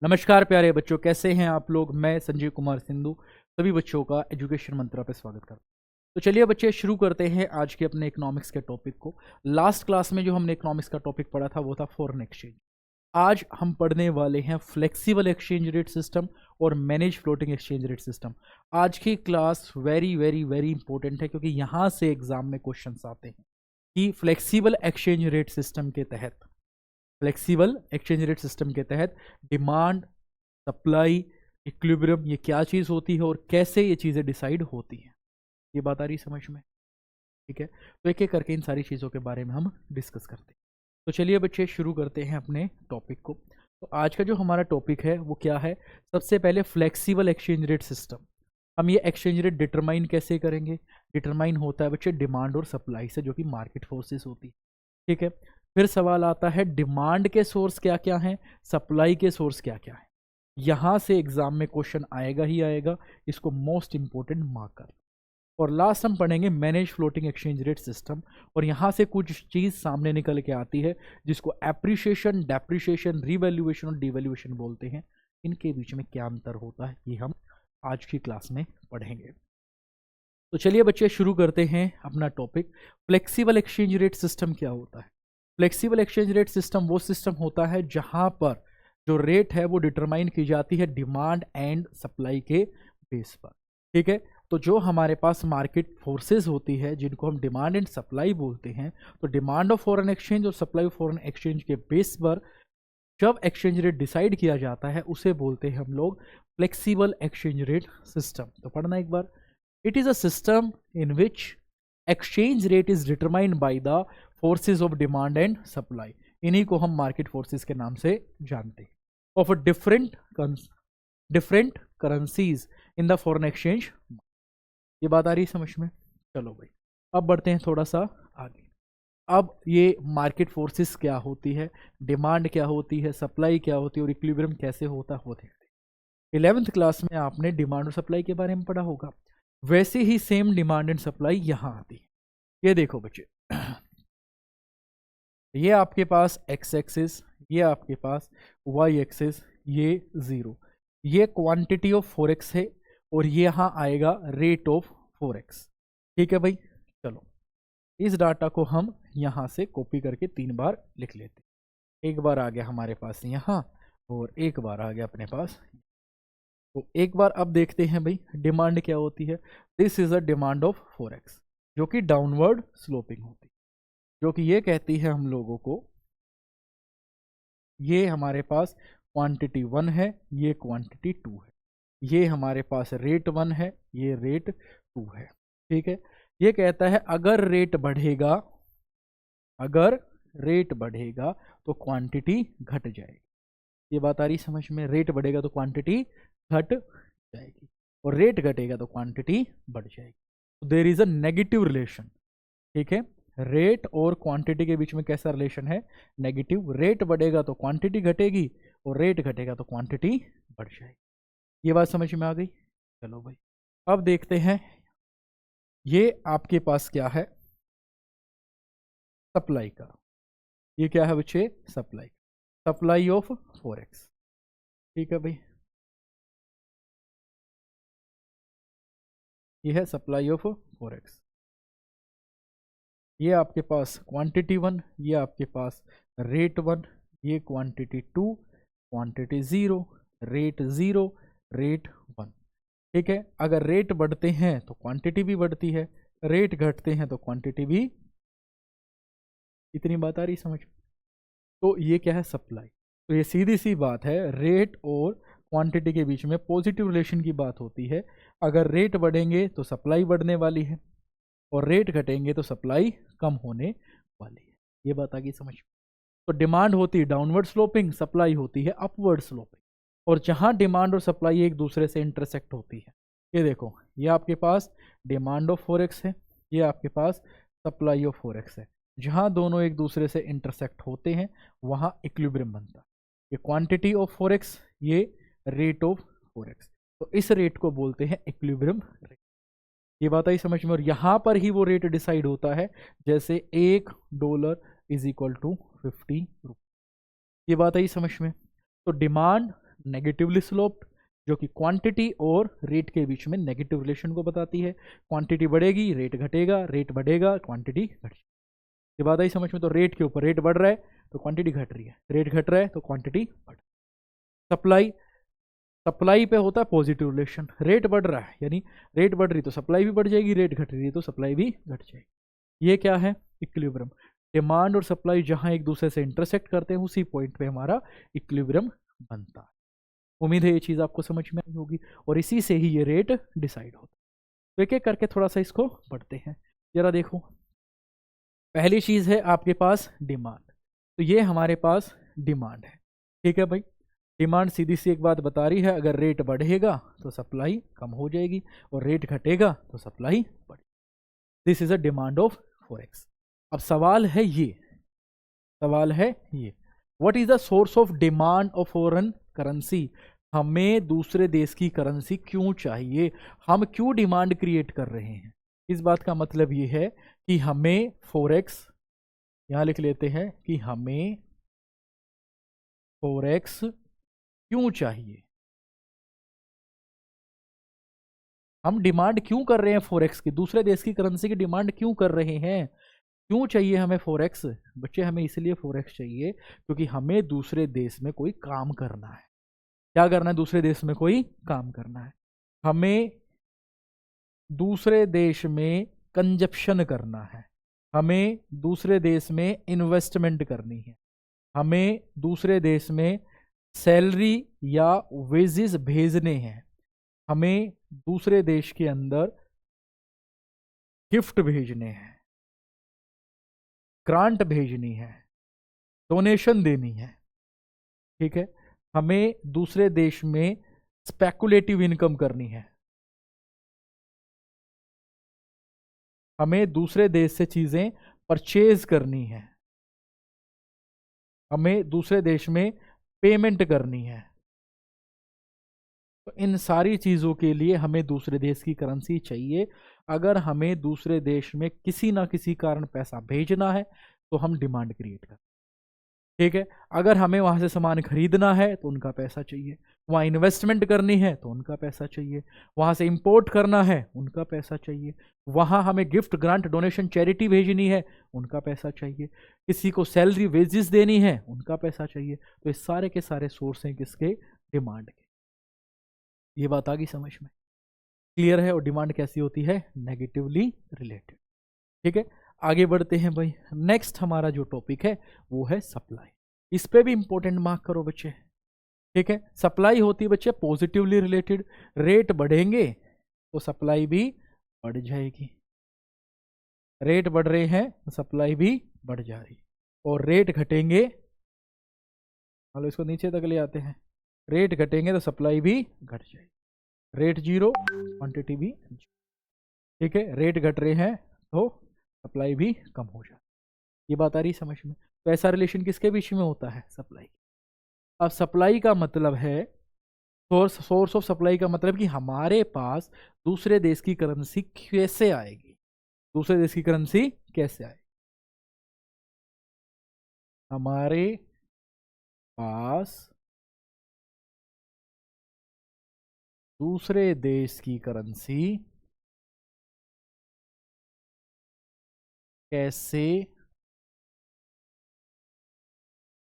नमस्कार प्यारे बच्चों, कैसे हैं आप लोग। मैं संजीव कुमार सिंधु सभी बच्चों का एजुकेशन मंत्रा पे स्वागत करता हूं। तो चलिए बच्चे, शुरू करते हैं आज के अपने इकोनॉमिक्स के टॉपिक को। लास्ट क्लास में जो हमने इकोनॉमिक्स का टॉपिक पढ़ा था वो था फॉरेन एक्सचेंज। आज हम पढ़ने वाले हैं फ्लेक्सिबल एक्सचेंज रेट सिस्टम और manage floating exchange rate system. आज की class very very very important है क्योंकि यहाँ से एग्जाम में क्वेश्चन आते हैं कि फ्लेक्सिबल एक्सचेंज रेट सिस्टम के तहत डिमांड, सप्लाई, इक्विलिब्रियम ये क्या चीज़ होती है और कैसे ये चीज़ें डिसाइड होती हैं। ये बात आ रही समझ में? ठीक है, तो एक एक करके इन सारी चीज़ों के बारे में हम डिस्कस करते हैं। तो चलिए बच्चे, शुरू करते हैं अपने टॉपिक को। तो आज का जो हमारा टॉपिक है वो क्या है? सबसे पहले फ्लेक्सिबल एक्सचेंज रेट सिस्टम। हम ये एक्सचेंज रेट डिटरमाइन कैसे करेंगे? डिटरमाइन होता है बच्चे डिमांड और सप्लाई से, जो कि मार्केट फोर्सेस होती है। ठीक है, फिर सवाल आता है डिमांड के सोर्स क्या क्या हैं, सप्लाई के सोर्स क्या क्या हैं। यहां से एग्जाम में क्वेश्चन आएगा ही आएगा, इसको मोस्ट इंपॉर्टेंट मार्क कर। और लास्ट हम पढ़ेंगे manage floating exchange rate system, और यहां से कुछ चीज सामने निकल के आती है जिसको एप्रिशिएशन, डेप्रिशिएशन, रिवैल्यूएशन और डिवैल्यूएशन बोलते हैं। इनके बीच में क्या अंतर होता है ये हम आज की क्लास में पढ़ेंगे। तो चलिए बच्चे, शुरू करते हैं अपना topic. Flexible exchange rate system क्या होता है? फ्लेक्सिबल एक्सचेंज रेट सिस्टम वो सिस्टम होता है जहां पर जो रेट है वो डिटरमाइन की जाती है डिमांड एंड सप्लाई के बेस पर। ठीक है, तो जो हमारे पास मार्केट फोर्सेस होती है जिनको हम डिमांड एंड सप्लाई बोलते हैं, तो डिमांड ऑफ फॉरेन एक्सचेंज और सप्लाई ऑफ फॉरेन एक्सचेंज के बेस पर जब एक्सचेंज रेट डिसाइड किया जाता है उसे बोलते हैं हम लोग फ्लेक्सिबल एक्सचेंज रेट सिस्टम। तो पढ़ना एक बार। It is a system in which exchange rate is determined by the forces of demand and supply. इन्हीं को हम मार्केट फोर्सेज के नाम से जानते हैं। Of different currencies in the foreign exchange. ये बात आ रही समझ में? चलो भाई, अब बढ़ते हैं थोड़ा सा आगे। अब ये मार्केट फोर्सेस क्या होती है, डिमांड क्या होती है, सप्लाई क्या होती है और इक्विलिब्रियम कैसे होता है वो देखते हैं। 11th क्लास में आपने डिमांड और सप्लाई के बारे में पढ़ा होगा, वैसे ही सेम डिमांड एंड सप्लाई यहां आती है। ये देखो बच्चे, ये आपके पास एक्स एक्सिस, ये आपके पास वाई एक्सिस, ये जीरो, ये क्वांटिटी ऑफ फोरेक्स है और ये यहां आएगा रेट ऑफ फोरेक्स। ठीक है भाई, चलो इस डाटा को हम यहां से कॉपी करके 3 बार लिख लेते हैं। एक बार आ गया हमारे पास यहां और एक बार आ गया अपने पास। तो एक बार अब देखते हैं भाई डिमांड क्या होती है। This is a demand of forex जो कि डाउनवर्ड स्लोपिंग होती है, जो कि ये कहती है हम लोगों को, ये हमारे पास क्वांटिटी 1 है, ये क्वांटिटी 2 है, ये हमारे पास रेट 1 है, ये रेट 2 है। ठीक है, ये कहता है अगर रेट बढ़ेगा तो क्वांटिटी घट जाएगी। ये बात आ रही समझ में? रेट बढ़ेगा तो क्वांटिटी घट जाएगी और रेट घटेगा तो क्वांटिटी बढ़ जाएगी। There is a negative relation. ठीक है, रेट और क्वांटिटी के बीच में कैसा रिलेशन है? नेगेटिव। रेट बढ़ेगा तो क्वांटिटी घटेगी और रेट घटेगा तो क्वांटिटी बढ़ जाएगी। ये बात समझ में आ गई? चलो भाई, अब देखते हैं ये आपके पास क्या है, सप्लाई का। ये क्या है बच्चे? Supply of forex. ठीक है भाई, ये है सप्लाई ऑफ फोरेक्स। ये आपके पास क्वांटिटी 1, ये आपके पास रेट 1, ये क्वांटिटी 2, क्वांटिटी 0, रेट 0, रेट 1। ठीक है, अगर रेट बढ़ते हैं तो क्वांटिटी भी बढ़ती है, रेट घटते हैं तो क्वांटिटी भी। इतनी बात आ रही समझ? तो ये क्या है? सप्लाई। तो ये सीधी सी बात है, रेट और क्वांटिटी के बीच में पॉजिटिव रिलेशन की बात होती है। अगर रेट बढ़ेंगे तो सप्लाई बढ़ने वाली है और रेट घटेंगे तो सप्लाई कम होने वाली है। ये बात आ गई समझ? तो डिमांड होती है डाउनवर्ड स्लोपिंग, सप्लाई होती है अपवर्ड स्लोपिंग। और जहां डिमांड और सप्लाई एक दूसरे से इंटरसेक्ट होती है, ये देखो, ये आपके पास डिमांड ऑफ फोरेक्स है, ये आपके पास सप्लाई ऑफ फोरेक्स है। जहां दोनों एक दूसरे से इंटरसेक्ट होते हैं वहां इक्विलिब्रियम बनता है। ये क्वांटिटी ऑफ फोरेक्स, ये रेट ऑफ फोरेक्स, तो इस रेट को बोलते हैं इक्विलिब्रियम रेट। ये बात आई समझ में? और यहां पर ही वो रेट डिसाइड होता है, जैसे $1 इज इक्वल टू 50 रुपये। ये बात आई समझ में? तो डिमांड नेगेटिवली स्लोप्ड, जो कि क्वांटिटी और रेट के बीच में नेगेटिव रिलेशन को बताती है। क्वांटिटी बढ़ेगी, रेट घटेगा, रेट बढ़ेगा, क्वांटिटी घटेगी। ये बात आई समझ में? तो रेट के ऊपर, रेट बढ़ रहा है तो क्वांटिटी घट रही है, रेट घट रहा है तो क्वांटिटी बढ़। सप्लाई, सप्लाई पे होता है पॉजिटिव रिलेशन, रेट बढ़ रहा है यानी रेट बढ़ रही तो सप्लाई भी बढ़ जाएगी, रेट घट रही है तो सप्लाई भी घट जाएगी। ये क्या है? इक्विलिब्रियम। डिमांड और सप्लाई जहां एक दूसरे से इंटरसेक्ट करते हैं उसी पॉइंट पे हमारा इक्विलिब्रियम बनता है। उम्मीद है ये चीज आपको समझ में आई होगी और इसी से ही ये रेट डिसाइड होता है। तो एक एक करके थोड़ा सा इसको पढ़ते हैं। जरा देखो, पहली चीज है आपके पास डिमांड। तो ये हमारे पास डिमांड है, ठीक है भाई। डिमांड सीधी सी एक बात बता रही है, अगर रेट बढ़ेगा तो सप्लाई कम हो जाएगी और रेट घटेगा तो सप्लाई बढ़ेगी। This is a demand of forex. अब सवाल है ये, what is the source of demand of foreign currency? हमें दूसरे देश की करेंसी क्यों चाहिए? हम क्यों डिमांड क्रिएट कर रहे हैं? इस बात का मतलब ये है कि हमें फॉरेक्स, यहां लिख लेते हैं कि हमें फॉरेक्स क्यों चाहिए। हम डिमांड क्यों कर रहे हैं फॉरेक्स की? दूसरे देश की करेंसी की डिमांड क्यों कर रहे हैं? क्यों चाहिए हमें फॉरेक्स? बच्चे, हमें इसलिए फॉरेक्स चाहिए क्योंकि हमें दूसरे देश में कोई काम करना है। क्या करना है? दूसरे देश में कोई काम करना है। हमें दूसरे देश में कंजप्शन करना है, हमें दूसरे देश में इन्वेस्टमेंट करनी है, हमें दूसरे देश में सैलरी या वेजेस भेजने हैं, हमें दूसरे देश के अंदर गिफ्ट भेजने हैं, ग्रांट भेजनी है, डोनेशन देनी है, ठीक है। हमें दूसरे देश में स्पेकुलेटिव इनकम करनी है, हमें दूसरे देश से चीजें परचेज करनी है, हमें दूसरे देश में पेमेंट करनी है। तो इन सारी चीजों के लिए हमें दूसरे देश की करेंसी चाहिए। अगर हमें दूसरे देश में किसी ना किसी कारण पैसा भेजना है तो हम डिमांड क्रिएट करें, ठीक है। अगर हमें वहां से सामान खरीदना है तो उनका पैसा चाहिए, वहां इन्वेस्टमेंट करनी है तो उनका पैसा चाहिए, वहां से इंपोर्ट करना है उनका पैसा चाहिए, वहां हमें गिफ्ट, ग्रांट, डोनेशन, चैरिटी भेजनी है उनका पैसा चाहिए, किसी को सैलरी, वेजेस देनी है उनका पैसा चाहिए। तो ये सारे के सारे सोर्स हैं किसके? डिमांड के। ये बात आ गई समझ में? क्लियर है? और डिमांड कैसी होती है? नेगेटिवली रिलेटेड, ठीक है। आगे बढ़ते हैं भाई। नेक्स्ट हमारा जो टॉपिक है वो है सप्लाई। इस पे भी इंपॉर्टेंट मार्क करो बच्चे, ठीक है। सप्लाई होती है बच्चे पॉजिटिवली रिलेटेड। रेट बढ़ेंगे तो सप्लाई भी बढ़ जाएगी, रेट बढ़ रहे हैं तो सप्लाई भी बढ़ जा रही, और रेट घटेंगे, चलो इसको नीचे तक ले आते हैं, रेट घटेंगे तो सप्लाई भी घट जाएगी, रेट जीरो, क्वांटिटी भी, ठीक है। रेट घट रहे हैं तो सप्लाई भी कम हो जाए। ये बात आ रही समझ में? तो ऐसा रिलेशन किसके बीच में होता है? सप्लाई। अब सप्लाई का मतलब है, सोर्स ऑफ सप्लाई का मतलब कि हमारे पास दूसरे देश की करेंसी कैसे आएगी, दूसरे देश की करेंसी कैसे आएगी। हमारे पास दूसरे देश की करेंसी कैसे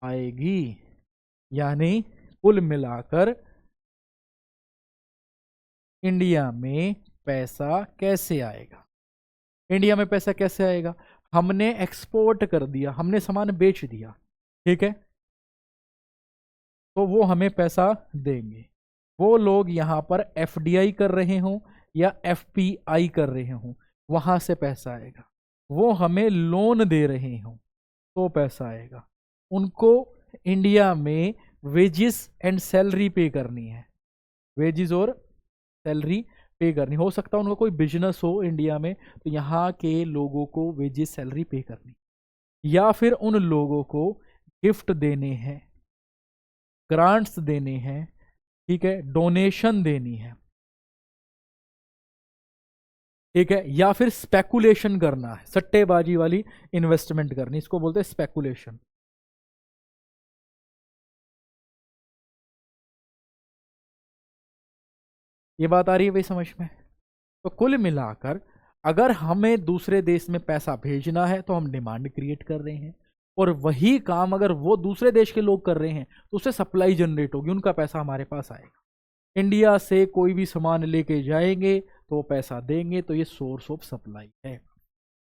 आएगी, यानी कुल मिलाकर इंडिया में पैसा कैसे आएगा। इंडिया में पैसा कैसे आएगा? हमने एक्सपोर्ट कर दिया, हमने सामान बेच दिया, ठीक है, तो वो हमें पैसा देंगे। वो लोग यहां पर एफडीआई कर रहे हों या एफपीआई कर रहे हों, वहां से पैसा आएगा। वो हमें लोन दे रहे हों तो पैसा आएगा। उनको इंडिया में वेजिस एंड सैलरी पे करनी है, वेजिस और सैलरी पे करनी, हो सकता है उनको कोई बिजनेस हो इंडिया में तो यहाँ के लोगों को वेजिस सैलरी पे करनी, या फिर उन लोगों को गिफ्ट देने हैं, ग्रांट्स देने हैं, ठीक है, डोनेशन देनी है, ठीक है, या फिर स्पेकुलेशन करना है, सट्टेबाजी वाली इन्वेस्टमेंट करनी, इसको बोलते हैं स्पेकुलेशन। ये बात आ रही है भाई समझ में? तो कुल मिलाकर अगर हमें दूसरे देश में पैसा भेजना है तो हम डिमांड क्रिएट कर रहे हैं, और वही काम अगर वो दूसरे देश के लोग कर रहे हैं तो उससे सप्लाई जनरेट होगी, उनका पैसा हमारे पास आएगा। इंडिया से कोई भी सामान लेके जाएंगे तो वो पैसा देंगे, तो ये सोर्स ऑफ सप्लाई है।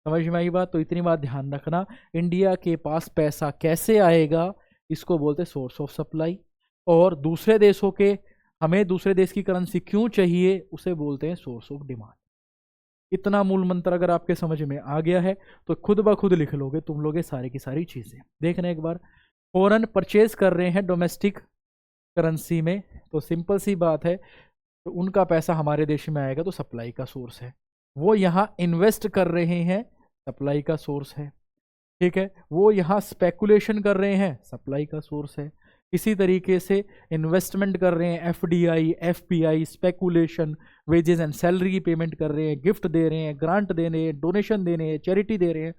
समझ में आई बात? तो इतनी बात ध्यान रखना, इंडिया के पास पैसा कैसे आएगा इसको बोलते हैं सोर्स ऑफ सप्लाई, और दूसरे देशों के हमें दूसरे देश की करेंसी क्यों चाहिए उसे बोलते हैं सोर्स ऑफ डिमांड। इतना मूल मंत्र अगर आपके समझ में आ गया है तो खुद ब खुद लिख लोगे तुम लोग ये सारी की सारी चीजें। देखना एक बार, फॉरेन परचेज कर रहे हैं डोमेस्टिक करेंसी में, तो सिंपल सी बात है, तो उनका पैसा हमारे देश में आएगा तो सप्लाई का सोर्स है। वो यहाँ इन्वेस्ट कर रहे हैं, सप्लाई का सोर्स है। ठीक है, वो यहाँ स्पेकुलेशन कर रहे हैं, सप्लाई का सोर्स है। इसी तरीके से इन्वेस्टमेंट कर रहे हैं, FDI, FPI, speculation, wages and salary की पेमेंट कर रहे हैं, गिफ्ट दे रहे हैं, ग्रांट दे रहे हैं, डोनेशन दे रहे हैं, चैरिटी दे रहे हैं,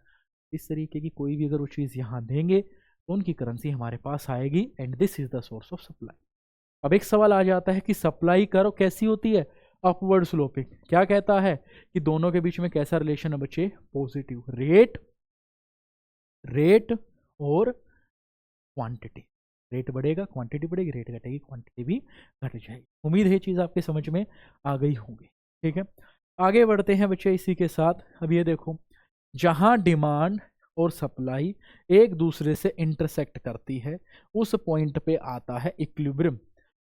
इस तरीके की कोई भी अगर वो चीज़ यहाँ देंगे तो उनकी करेंसी हमारे पास आएगी, and this is the source of supply. अब एक सवाल आ जाता है कि सप्लाई करो कैसी होती है? Upward sloping. क्या कहता है कि दोनों के बीच में कैसा रिलेशन है बच्चे? पॉजिटिव। रेट और क्वांटिटी, रेट बढ़ेगा क्वांटिटी बढ़ेगी, रेट घटेगी क्वांटिटी भी घट जाएगी। उम्मीद है चीज़ आपके समझ में आ गई होगी। ठीक है, आगे बढ़ते हैं बच्चे इसी के साथ। अब ये देखो, जहां डिमांड और सप्लाई एक दूसरे से इंटरसेक्ट करती है उस पॉइंट पे आता है इक्विलिब्रियम,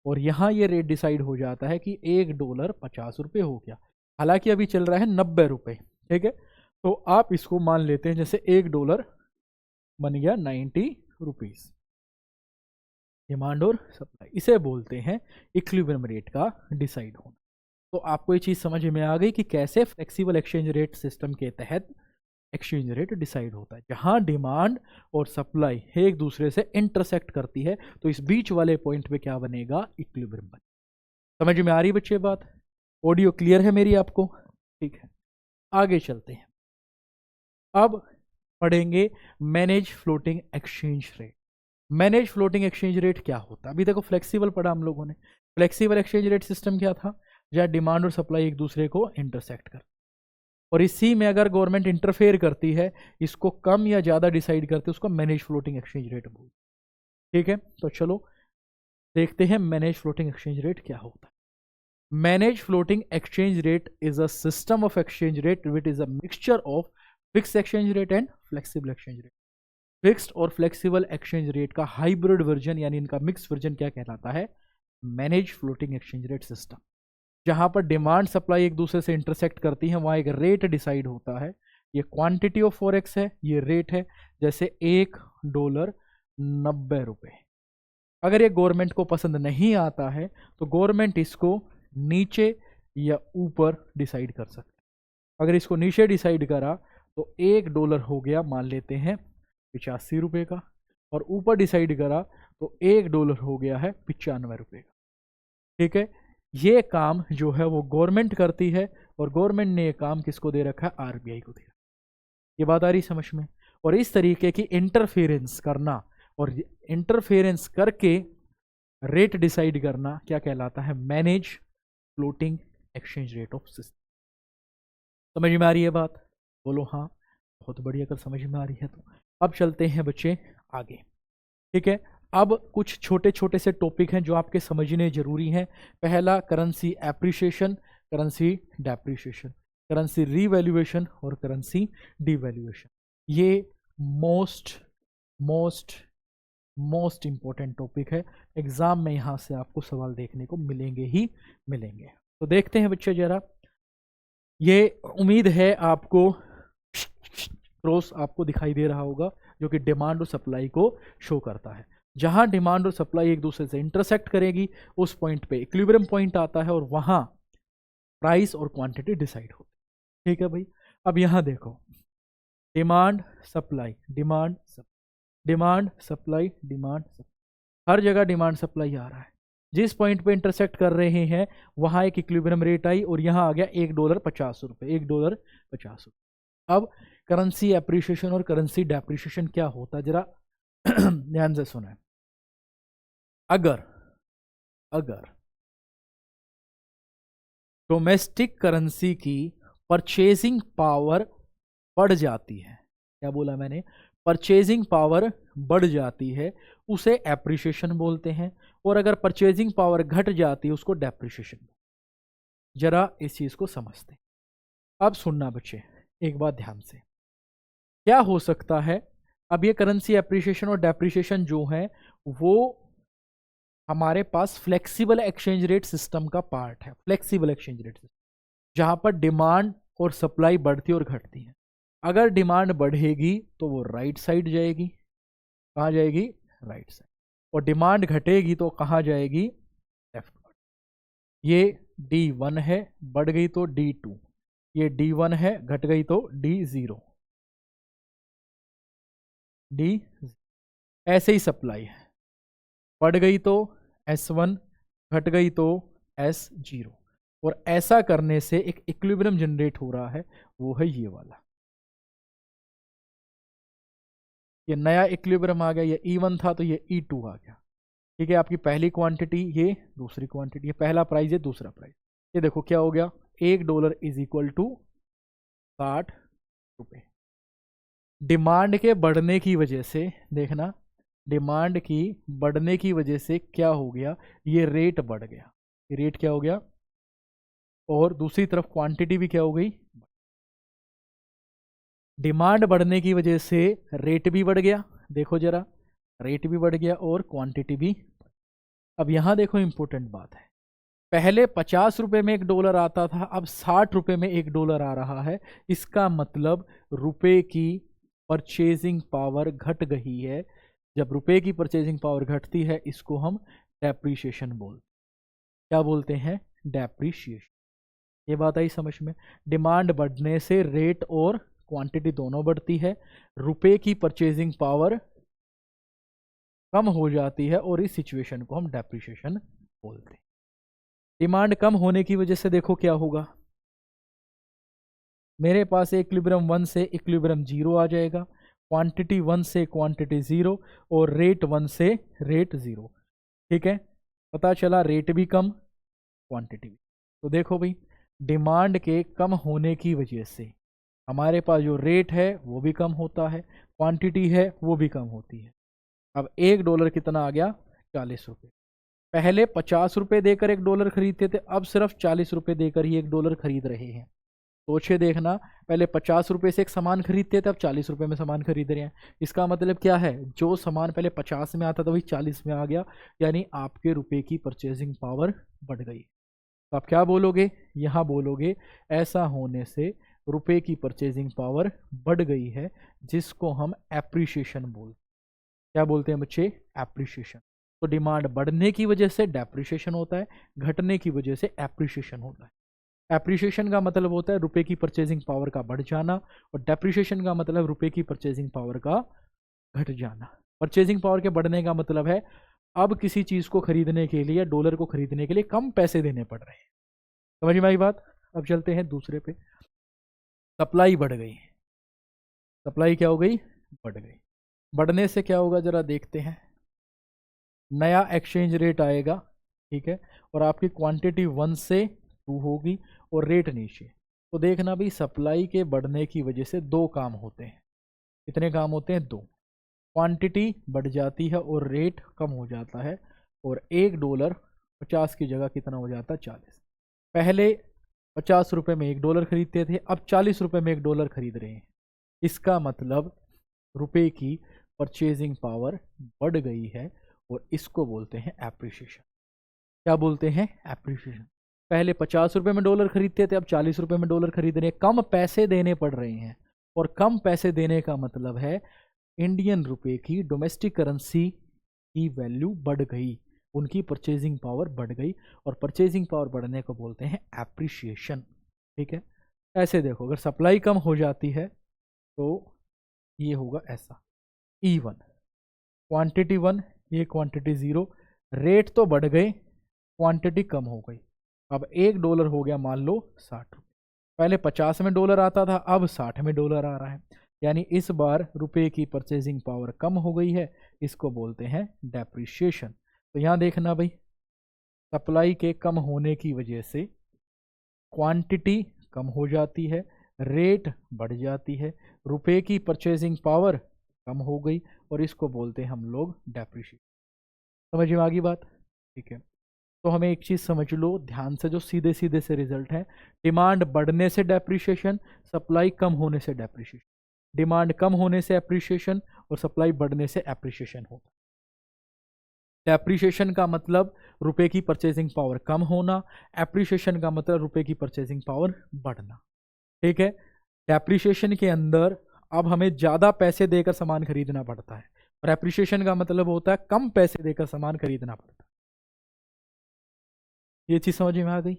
और यहाँ ये रेट डिसाइड हो जाता है कि $1 50 हो गया, हालांकि अभी चल रहा है 90 रुपये। ठीक है, तो आप इसको मान लेते हैं जैसे $1 बन गया 90 रुपीज़। डिमांड और सप्लाई, इसे बोलते हैं इक्विलिब्रियम रेट का डिसाइड होना। तो आपको ये चीज़ समझ में आ गई कि कैसे फ्लेक्सिबल एक्सचेंज रेट सिस्टम के तहत एक्सचेंज रेट डिसाइड होता है। जहां डिमांड और सप्लाई एक दूसरे से इंटरसेक्ट करती है तो इस बीच वाले पॉइंट पे क्या बनेगा? इक्विलिब्रियम बनेगा। समझ में आ रही बच्चे बात? ऑडियो क्लियर है मेरी आपको? ठीक है, आगे चलते हैं। अब पढ़ेंगे manage floating exchange rate. Manage floating exchange rate क्या होता है? अभी देखो फ्लेक्सिबल पढ़ा हम लोगों ने। फ्लेक्सिबल एक्सचेंज रेट सिस्टम क्या था? जहाँ डिमांड और सप्लाई एक दूसरे को इंटरसेक्ट कर, और इसी में अगर गवर्नमेंट इंटरफेयर करती है, इसको कम या ज़्यादा डिसाइड करते हैं, उसको मैनेज फ्लोटिंग एक्सचेंज रेट बोलते हैं। ठीक है, तो चलो देखते हैं मैनेज फ्लोटिंग एक्सचेंज रेट क्या होता है। Manage floating exchange rate is a system of exchange rate which is a mixture of fix exchange rate and flexible exchange rate. Fixed और फ्लेक्सिबल एक्सचेंज रेट का हाइब्रिड वर्जन यानी इनका mix version क्या कहलाता है? Manage floating exchange rate system. जहां पर demand supply एक दूसरे से इंटरसेक्ट करती है वहां एक रेट डिसाइड होता है। ये क्वांटिटी ऑफ फॉरेक्स है, ये रेट है। जैसे $1 90 अगर ये गवर्नमेंट को पसंद नहीं आता है तो गवर्नमेंट इसको नीचे या ऊपर डिसाइड कर सकते हैं। अगर इसको नीचे डिसाइड करा तो $1 हो गया मान लेते हैं 85 रुपये का, और ऊपर डिसाइड करा तो $1 हो गया है 95 रुपये का। ठीक है, ये काम जो है वो गवर्नमेंट करती है, और गवर्नमेंट ने ये काम किसको दे रखा है? आरबीआई को दे रखा है। ये बात आ रही समझ में? और इस तरीके की इंटरफेरेंस करना और इंटरफेरेंस करके रेट डिसाइड करना क्या कहलाता है? Manage floating exchange rate of system. समझ में आ रही है बात? बोलो हाँ, बहुत बढ़िया। अगर समझ में आ रही है तो अब चलते हैं बच्चे आगे। ठीक है, अब कुछ छोटे छोटे से टॉपिक हैं जो आपके समझने जरूरी हैं। पहला currency appreciation, currency depreciation, currency revaluation और करेंसी डिवैल्यूएशन। ये most most most important topic है। एग्जाम में यहाँ से आपको सवाल देखने को मिलेंगे ही मिलेंगे। तो देखते हैं बच्चे जरा, ये उम्मीद है आपको क्रॉस आपको दिखाई दे रहा होगा जो कि डिमांड और सप्लाई को शो करता है। जहां डिमांड और सप्लाई एक दूसरे से इंटरसेक्ट करेगी उस पॉइंट पे इक्विलिब्रियम पॉइंट आता है और वहां प्राइस और क्वांटिटी डिसाइड होती है। ठीक है भाई, अब यहां देखो, demand supply, demand demand supply, demand supply, हर जगह डिमांड सप्लाई आ रहा है। जिस पॉइंट पे इंटरसेक्ट कर रहे हैं वहां एक इक्विलिब्रियम रेट आई और यहां आ गया $1 50 रुपये, $1 50 रुपये। अब करेंसी एप्रिसिएशन और करेंसी डेप्रिसिएशन क्या होता है जरा ध्यान से सुना। अगर अगर डोमेस्टिक करेंसी की परचेजिंग पावर बढ़ जाती है, क्या बोला मैंने, परचेजिंग पावर बढ़ जाती है, उसे एप्रिसिएशन बोलते हैं। और अगर परचेजिंग पावर घट जाती है उसको डेप्रिसिएशन। जरा इस चीज को समझते हैं। अब सुनना बच्चे, एक बात ध्यान से, क्या हो सकता है, अब ये करेंसी एप्रिसिएशन और डेप्रिसिएशन जो है वो हमारे पास फ्लेक्सिबल एक्सचेंज रेट सिस्टम का पार्ट है। फ्लेक्सिबल एक्सचेंज रेट सिस्टम जहां पर डिमांड और सप्लाई बढ़ती और घटती है। अगर डिमांड बढ़ेगी तो वो राइट साइड जाएगी, कहाँ जाएगी, राइट साइड। और डिमांड घटेगी तो कहाँ जाएगी, लेफ्ट। ये D1 है, बढ़ गई तो D2, ये D1 है, घट गई तो D0, D ऐसे ही सप्लाई है, बढ़ गई तो S1, घट गई तो S0। और ऐसा करने से एक इक्विलिब्रियम जनरेट हो रहा है, वो है ये वाला। ये नया इक्विलिब्रियम आ गया, ये E1 था तो ये E2 आ गया। ठीक है, आपकी पहली क्वांटिटी, ये दूसरी क्वांटिटी, ये पहला प्राइस, ये दूसरा प्राइस। ये देखो क्या हो गया, $1 इज इक्वल टू 60 रुपये। डिमांड के बढ़ने की वजह से, देखना, डिमांड की बढ़ने की वजह से क्या हो गया, ये रेट बढ़ गया। ये रेट क्या हो गया, और दूसरी तरफ क्वांटिटी भी क्या हो गई, डिमांड बढ़ने की वजह से रेट भी बढ़ गया। देखो जरा, रेट भी बढ़ गया और क्वांटिटी भी। अब यहां देखो इंपॉर्टेंट बात है, पहले 50 रुपए में $1 आता था, अब 60 रुपए में $1 आ रहा है। इसका मतलब रुपए की परचेजिंग पावर घट गई है। जब रुपए की परचेजिंग पावर घटती है इसको हम डेप्रीशिएशन बोलते हैं। क्या बोलते हैं, डेप्रीशिएशन। ये बात आई समझ में। डिमांड बढ़ने से रेट और क्वांटिटी दोनों बढ़ती है, रुपए की परचेजिंग पावर कम हो जाती है और इस सिचुएशन को हम डेप्रीशिएशन बोलते हैं। डिमांड कम होने की वजह से देखो क्या होगा, मेरे पास इक्विलिब्रियम 1 से इक्विलिब्रियम 0 आ जाएगा, क्वांटिटी 1 से क्वांटिटी 0 और रेट 1 से रेट 0। ठीक है, पता चला रेट भी कम, क्वांटिटी भी। तो देखो भाई, डिमांड के कम होने की वजह से हमारे पास जो रेट है वो भी कम होता है, क्वांटिटी है वो भी कम होती है। अब $1 कितना आ गया, 40 रुपये। पहले 50 रुपये देकर $1 खरीदते थे, अब सिर्फ 40 रुपये देकर ही $1 खरीद रहे हैं। सोचे देखना, पहले 50 रुपये से एक सामान खरीदते थे, अब 40 रुपये में सामान खरीद रहे हैं। इसका मतलब क्या है, जो सामान पहले 50 में आता था वही 40 में आ गया, यानी आपके रुपए की परचेजिंग पावर बढ़ गई। तो आप क्या बोलोगे, यहाँ बोलोगे ऐसा होने से रुपए की परचेजिंग पावर बढ़ गई है, जिसको हम एप्रिशिएशन बोलते हैं। क्या बोलते हैं बच्चे, एप्रिशिएशन। तो डिमांड बढ़ने की वजह से डेप्रिशिएशन होता है, घटने की वजह से एप्रिशिएशन होता है। एप्रिशिएशन का मतलब होता है रुपए की परचेजिंग पावर का बढ़ जाना, और डेप्रिशिएशन का मतलब रुपए की परचेजिंग पावर का घट जाना। परचेजिंग पावर के बढ़ने का मतलब है अब किसी चीज को खरीदने के लिए, डॉलर को खरीदने के लिए कम पैसे देने पड़ रहे हैं। समझ में आई बात। अब चलते हैं दूसरे पे, सप्लाई बढ़ गई। सप्लाई क्या हो गई, बढ़ गई। बढ़ने से क्या होगा जरा देखते हैं, नया एक्सचेंज रेट आएगा, ठीक है, और आपकी क्वांटिटी 1 से 2 होगी और रेट नीचे। तो देखना भाई, सप्लाई के बढ़ने की वजह से दो काम होते हैं। कितने काम होते हैं, दो। क्वांटिटी बढ़ जाती है और रेट कम हो जाता है, और $1 50 की जगह कितना हो जाता है, 40। पहले 50 रुपये में $1 खरीदते थे, अब 40 रुपये में $1 खरीद रहे हैं। इसका मतलब रुपए की परचेजिंग पावर बढ़ गई है, और इसको बोलते हैं एप्रिशिएशन। क्या बोलते हैं, एप्रिशिएशन। पहले 50 रुपये में डॉलर खरीदते थे, अब 40 रुपये में डॉलर खरीद रहे हैं, कम पैसे देने पड़ रहे हैं। और कम पैसे देने का मतलब है इंडियन रुपए की, डोमेस्टिक करेंसी की वैल्यू बढ़ गई, उनकी परचेजिंग पावर बढ़ गई, और परचेजिंग पावर बढ़ने को बोलते हैं एप्रिशिएशन। ठीक है, ऐसे देखो, अगर सप्लाई कम हो जाती है तो ये होगा ऐसा, E1 क्वांटिटी 1, ये क्वांटिटी 0, रेट तो बढ़ गए, क्वांटिटी कम हो गई। अब $1 हो गया मान लो 60 रुपये। पहले 50 में डॉलर आता था, अब 60 में डॉलर आ रहा है, यानी इस बार रुपए की परचेजिंग पावर कम हो गई है, इसको बोलते हैं डेप्रिशिएशन। तो यहाँ देखना भाई, सप्लाई के कम होने की वजह से क्वांटिटी कम हो जाती है, रेट बढ़ जाती है, रुपए की परचेजिंग पावर कम हो गई, और इसको बोलते हैं हम लोग डेप्रिशिएशन। समझ में आ गई बात? ठीक है, तो हमें एक चीज समझ लो ध्यान से, जो सीधे सीधे से रिजल्ट है, डिमांड बढ़ने से डेप्रिशिएशन, सप्लाई कम होने से डेप्रिशिएशन। डिमांड कम होने से एप्रिशिएशन और सप्लाई बढ़ने से एप्रिशिएशन होता है। डेप्रिशिएशन का मतलब रुपए की परचेजिंग पावर कम होना, एप्रिशिएशन का मतलब रुपए की परचेजिंग पावर बढ़ना। ठीक है, डेप्रिशिएशन के अंदर अब हमें ज्यादा पैसे देकर सामान खरीदना पड़ता है, और एप्रिशिएशन का मतलब होता है कम पैसे देकर सामान खरीदना पड़ता है। ये चीज समझ में आ गई?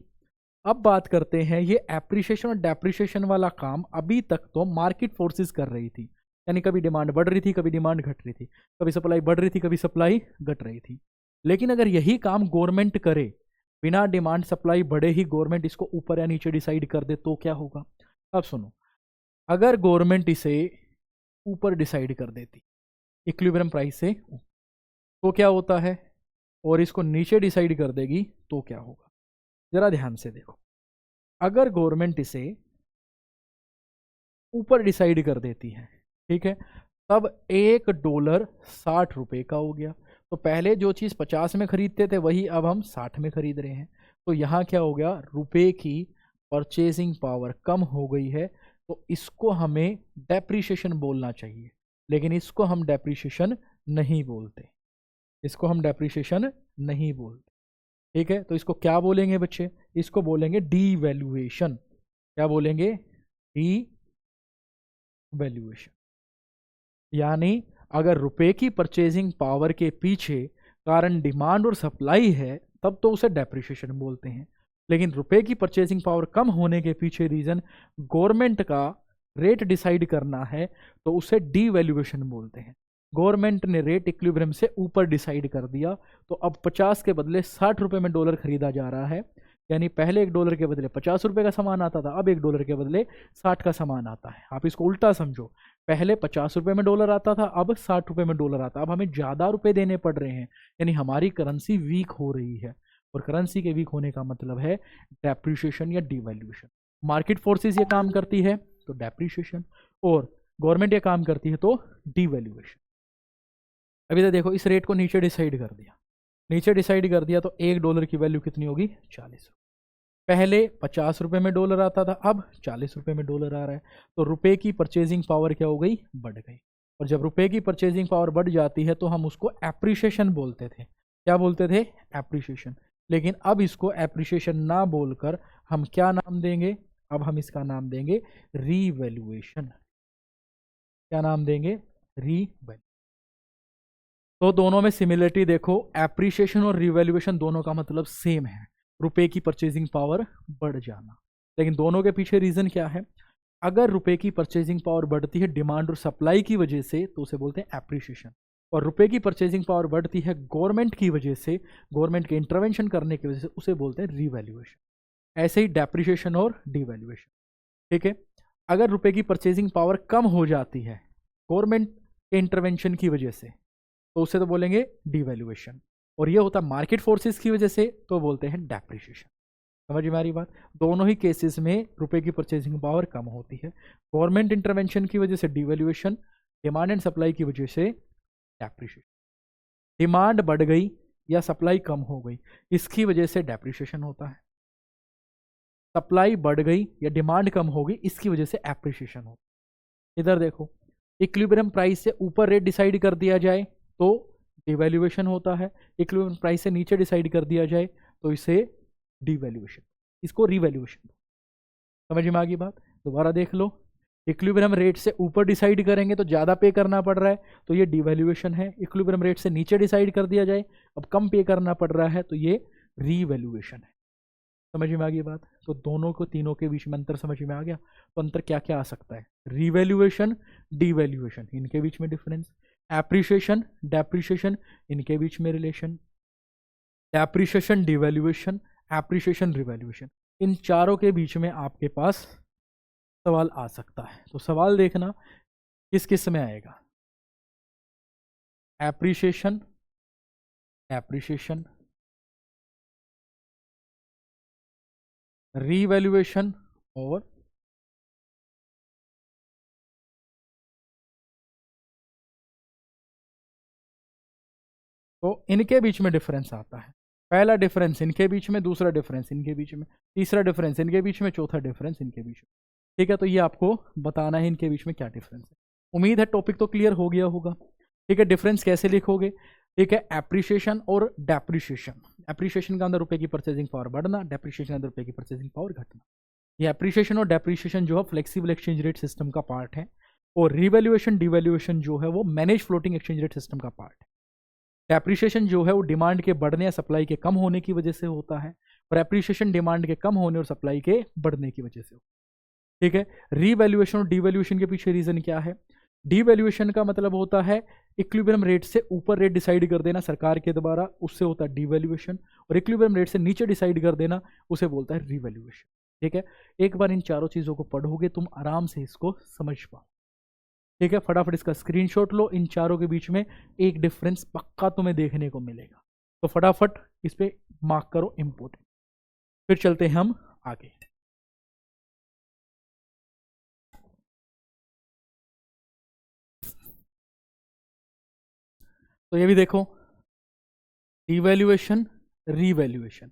अब बात करते हैं, ये एप्रिशिएशन और डेप्रिशिएशन वाला काम अभी तक तो मार्केट फोर्सेस कर रही थी, यानी कभी डिमांड बढ़ रही थी, कभी डिमांड घट रही थी, कभी सप्लाई बढ़ रही थी, कभी सप्लाई घट रही थी। लेकिन अगर यही काम गवर्नमेंट करे, बिना डिमांड सप्लाई बढ़े ही गवर्नमेंट इसको ऊपर या नीचे डिसाइड कर दे, तो क्या होगा? अब सुनो, अगर गवर्नमेंट इसे ऊपर डिसाइड कर देती इक्विलिब्रियम प्राइस से, तो क्या होता है? और इसको नीचे डिसाइड कर देगी तो क्या होगा? जरा ध्यान से देखो, अगर गवर्नमेंट इसे ऊपर डिसाइड कर देती है, ठीक है, तब $1 60 का हो गया। तो पहले जो चीज़ 50 में खरीदते थे वही अब हम 60 में खरीद रहे हैं। तो यहाँ क्या हो गया? रुपए की परचेजिंग पावर कम हो गई है, तो इसको हमें डेप्रिशिएशन बोलना चाहिए, लेकिन इसको हम डेप्रिशिएशन नहीं बोलते, इसको हम डेप्रिशिएशन नहीं बोलते। ठीक है, तो इसको क्या बोलेंगे बच्चे? इसको बोलेंगे डीवैल्यूएशन। क्या बोलेंगे? डीवैल्यूएशन। यानी अगर रुपए की परचेजिंग पावर के पीछे कारण डिमांड और सप्लाई है, तब तो उसे डेप्रिशिएशन बोलते हैं। लेकिन रुपए की परचेजिंग पावर कम होने के पीछे रीजन गवर्नमेंट का रेट डिसाइड करना है, तो उसे डीवैल्यूएशन बोलते हैं। गवर्नमेंट ने रेट इक्विलिब्रियम से ऊपर डिसाइड कर दिया, तो अब 50 के बदले 60 रुपए में डॉलर खरीदा जा रहा है। यानी पहले $1 के बदले 50 रुपए का सामान आता था, अब $1 के बदले 60 का सामान आता है। आप इसको उल्टा समझो, पहले 50 रुपए में डॉलर आता था, अब 60 रुपए में डॉलर आता है। अब हमें ज्यादा रुपए देने पड़ रहे हैं, यानी हमारी करेंसी वीक हो रही है, और करेंसी के वीक होने का मतलब है डेप्रिशिएशन या डिवैल्यूएशन। मार्केट फोर्सेस ये काम करती है तो डेप्रिशिएशन, और गवर्नमेंट ये काम करती है तो डिवैल्यूएशन। अभी तो देखो, इस रेट को नीचे डिसाइड कर दिया, नीचे डिसाइड कर दिया, तो $1 की वैल्यू कितनी होगी? 40। पहले 50 रुपए में डॉलर आता था, अब 40 रुपए में डॉलर आ रहा है। तो रुपए की परचेजिंग पावर क्या हो गई? बढ़ गई। और जब रुपए की परचेजिंग पावर बढ़ जाती है तो हम उसको एप्रिशिएशन बोलते थे। क्या बोलते थे? एप्रिशिएशन। लेकिन अब इसको एप्रिशिएशन ना बोलकर हम क्या नाम देंगे? अब हम इसका नाम देंगे रीवैल्यूएशन। क्या नाम देंगे? रीवैल्यूएशन। तो दोनों में सिमिलरिटी देखो, एप्रिशिएशन और रिवैल्यूएशन दोनों का मतलब सेम है, रुपए की परचेजिंग पावर बढ़ जाना। लेकिन दोनों के पीछे रीजन क्या है? अगर रुपए की परचेजिंग पावर बढ़ती है डिमांड और सप्लाई की वजह से, तो उसे बोलते हैं एप्रिशिएशन। और रुपए की परचेजिंग पावर बढ़ती है गवर्नमेंट की वजह से, गवर्नमेंट के इंटरवेंशन करने की वजह से, उसे बोलते हैं रिवैल्यूएशन। ऐसे ही डेप्रिशिएशन और डिवैल्यूएशन। ठीक है, अगर रुपए की परचेजिंग पावर कम हो जाती है गवर्नमेंट के इंटरवेंशन की वजह से, तो उसे तो बोलेंगे डिवैल्यूएशन। और ये होता है मार्केट फोर्सेस की वजह से, तो बोलते हैं डेप्रिशिएशन। समझ में आ रही बात? दोनों ही केसेस में रुपए की परचेजिंग पावर कम होती है, गवर्नमेंट इंटरवेंशन की वजह से डिवैल्यूएशन, डिमांड एंड सप्लाई की वजह से डेप्रिशिएशन। डिमांड बढ़ गई या सप्लाई कम हो गई, इसकी वजह से डेप्रिशिएशन होता है। सप्लाई बढ़ गई या डिमांड कम हो गई, इसकी वजह से एप्रिशिएशन होता है। इधर देखो, इक्विलिब्रियम प्राइस से ऊपर रेट डिसाइड कर दिया जाए तो डिवैल्यूएशन होता है, इक्विलिब्रियम प्राइस से नीचे डिसाइड कर दिया जाए तो इसे डिवैल्यूएशन, इसको रिवैल्यूएशन। समझ में आ गई बात? दोबारा देख लो, इक्विलिब्रियम रेट से ऊपर डिसाइड करेंगे तो ज़्यादा पे करना पड़ रहा है, तो ये डिवैल्यूएशन है। इक्विलिब्रियम रेट से नीचे डिसाइड कर दिया जाए, अब कम पे करना पड़ रहा है, तो ये रिवैल्यूएशन है। समझ में आ गई बात? तो दोनों को, तीनों के बीच में अंतर समझ में आ गया? तो अंतर क्या क्या आ सकता है? रिवैल्यूएशन, डिवैल्यूएशन, इनके बीच में डिफरेंस। एप्रिशिएशन, डेप्रिशिएशन, इनके बीच में relation. Depreciation, devaluation, appreciation, revaluation, इन चारों के बीच में आपके पास सवाल आ सकता है। तो सवाल देखना किस किस में आएगा? एप्रिशिएशन, एप्रिशिएशन, रीवैल्यूएशन और तो इनके बीच में डिफरेंस आता है। पहला डिफरेंस इनके बीच में, दूसरा डिफरेंस इनके बीच में, तीसरा डिफरेंस इनके बीच में, चौथा डिफरेंस इनके बीच में। ठीक है, तो ये आपको बताना है इनके बीच में क्या डिफरेंस है। उम्मीद है टॉपिक तो क्लियर हो गया होगा। ठीक है, डिफरेंस कैसे लिखोगे? ठीक है, एप्रिसिएशन और डेप्रिसिएशन। एप्रिसिएशन के अंदर रुपए की परचेजिंग पावर बढ़ना, डेप्रिसिएशन के अंदर रुपए की परचेजिंग पावर घटना। ये एप्रिसिएशन और डेप्रिसिएशन जो है फ्लेक्सिबल एक्सचेंज रेट सिस्टम का पार्ट है, और रिवैल्यूएशन डिवैल्यूएशन जो है वो manage floating exchange rate system का पार्ट है। डेप्रिसिएशन जो है वो डिमांड के बढ़ने या सप्लाई के कम होने की वजह से होता है, और एप्रिसिएशन डिमांड के कम होने और सप्लाई के बढ़ने की वजह से। ठीक है, रीवैल्यूएशन और डिवैल्यूएशन के पीछे रीजन क्या है? डिवैल्यूएशन का मतलब होता है इक्विलिब्रियम रेट से ऊपर रेट डिसाइड कर देना सरकार के द्वारा, उससे होता है डिवैल्यूएशन, और इक्विलिब्रियम रेट से नीचे डिसाइड कर देना उसे बोलता है रीवैल्यूएशन। ठीक है, एक बार इन चारों चीजों को पढ़ोगे तुम आराम से इसको समझ पाओ। ठीक है, फटाफट इसका स्क्रीनशॉट लो। इन चारों के बीच में एक डिफरेंस पक्का तुम्हें देखने को मिलेगा, तो फटाफट इस पे मार्क करो इंपोर्टेंट। फिर चलते हैं हम आगे। तो ये भी देखो, डिवैल्यूएशन, रीवैल्यूएशन।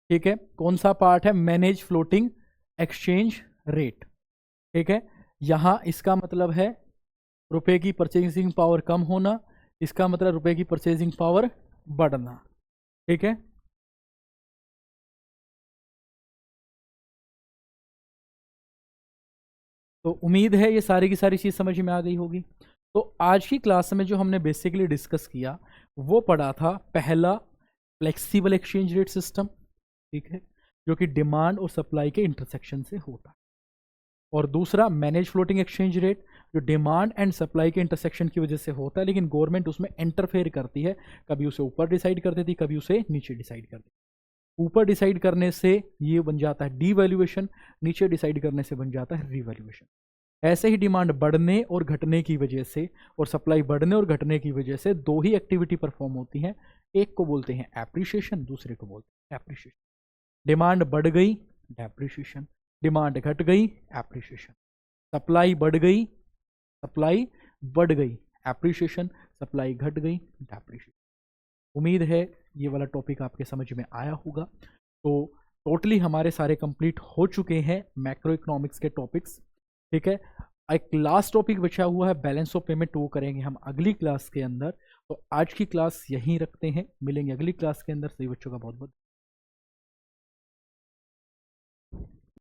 ठीक है, कौन सा पार्ट है? Manage floating exchange rate. ठीक है, यहां इसका मतलब है रुपए की परचेजिंग पावर कम होना, इसका मतलब रुपए की परचेजिंग पावर बढ़ना। ठीक है, तो उम्मीद है ये सारी की सारी चीज समझ में आ गई होगी। तो आज की क्लास में जो हमने बेसिकली डिस्कस किया वो पढ़ा था, पहला फ्लेक्सिबल एक्सचेंज रेट सिस्टम। ठीक है, जो कि डिमांड और सप्लाई के इंटरसेक्शन से होता है, और दूसरा मैनेज फ्लोटिंग एक्सचेंज रेट, जो डिमांड एंड सप्लाई के इंटरसेक्शन की वजह से होता है, लेकिन गवर्नमेंट उसमें इंटरफेयर करती है, कभी उसे ऊपर डिसाइड कर देती, कभी उसे नीचे डिसाइड कर देती। ऊपर डिसाइड करने से ये बन जाता है डीवैल्यूएशन, नीचे डिसाइड करने से बन जाता है रीवैल्यूएशन। ऐसे ही डिमांड बढ़ने और घटने की वजह से और सप्लाई बढ़ने और घटने की वजह से दो ही एक्टिविटी परफॉर्म होती हैं, एक को बोलते हैं एप्रिसिएशन, दूसरे को बोलते हैं एप्रिसिएशन। डिमांड बढ़ गई, डेप्रिसिएशन, डिमांड घट गई, एप्रिसिएशन, सप्लाई बढ़ गई, सप्लाई बढ़ गई, एप्रिसिएशन, सप्लाई घट गई, डेप्रिसिएशन। उम्मीद है ये वाला टॉपिक आपके समझ में आया होगा। तो टोटली हमारे सारे कंप्लीट हो चुके हैं मैक्रो इकोनॉमिक्स के टॉपिक्स। ठीक है, एक लास्ट टॉपिक बचा हुआ है बैलेंस ऑफ पेमेंट, वो करेंगे हम अगली क्लास के अंदर। तो आज की क्लास यहीं रखते हैं, मिलेंगे अगली क्लास के अंदर। सभी बच्चों का बहुत बहुत